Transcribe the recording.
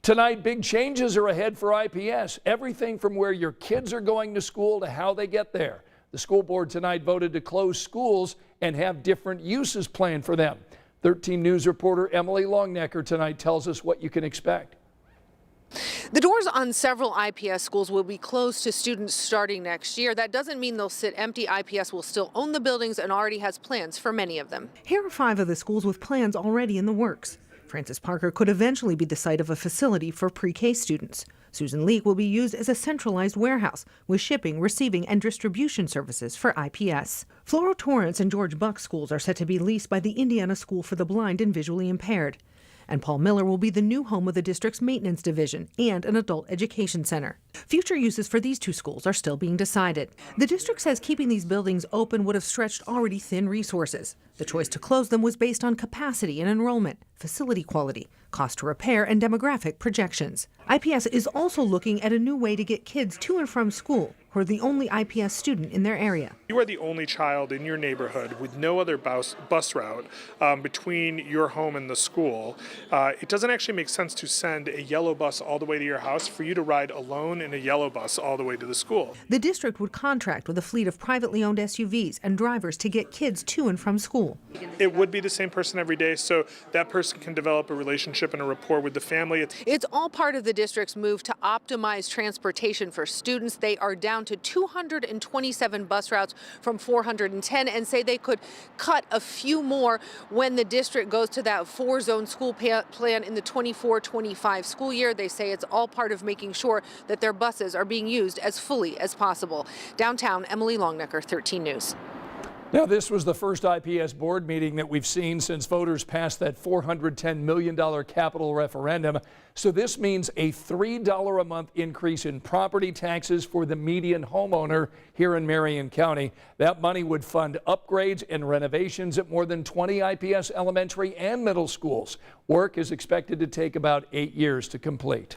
Tonight, big changes are ahead for IPS. Everything from where your kids are going to school to how they get there. The school board tonight voted to close schools and have different uses planned for them. 13 News reporter Emily Longnecker tonight tells us what you can expect. The doors on several IPS schools will be closed to students starting next year. That doesn't mean they'll sit empty. IPS will still own the buildings and already has plans for many of them. Here are 5 of the schools with plans already in the works. Francis Parker could eventually be the site of a facility for pre-K students. Susan Leak will be used as a centralized warehouse with shipping, receiving, and distribution services for IPS. Floro Torrance and George Buck schools are set to be leased by the Indiana School for the Blind and Visually Impaired. And Paul Miller will be the new home of the district's maintenance division and an adult education center. Future uses for these 2 schools are still being decided. The district says keeping these buildings open would have stretched already thin resources. The choice to close them was based on capacity and enrollment, facility quality, cost to repair, and demographic projections. IPS is also looking at a new way to get kids to and from school who are the only IPS student in their area. You are the only child in your neighborhood with no other bus route between your home and the school. It doesn't actually make sense to send a yellow bus all the way to your house for you to ride alone in a yellow bus all the way to the school. The district would contract with a fleet of privately owned SUVs and drivers to get kids to and from school. It would be the same person every day, so that person can develop a relationship and a rapport with the family. It's all part of the district's move to optimize transportation for students. They are down to 227 bus routes from 410 and say they could cut a few more when the district goes to that 4-zone school plan in the 24-25 school year. They say it's all part of making sure that their buses are being used as fully as possible. Downtown, Emily Longnecker, 13 News. Now, this was the first IPS board meeting that we've seen since voters passed that $410 million capital referendum. So this means a $3 a month increase in property taxes for the median homeowner here in Marion County. That money would fund upgrades and renovations at more than 20 IPS elementary and middle schools. Work is expected to take about 8 years to complete.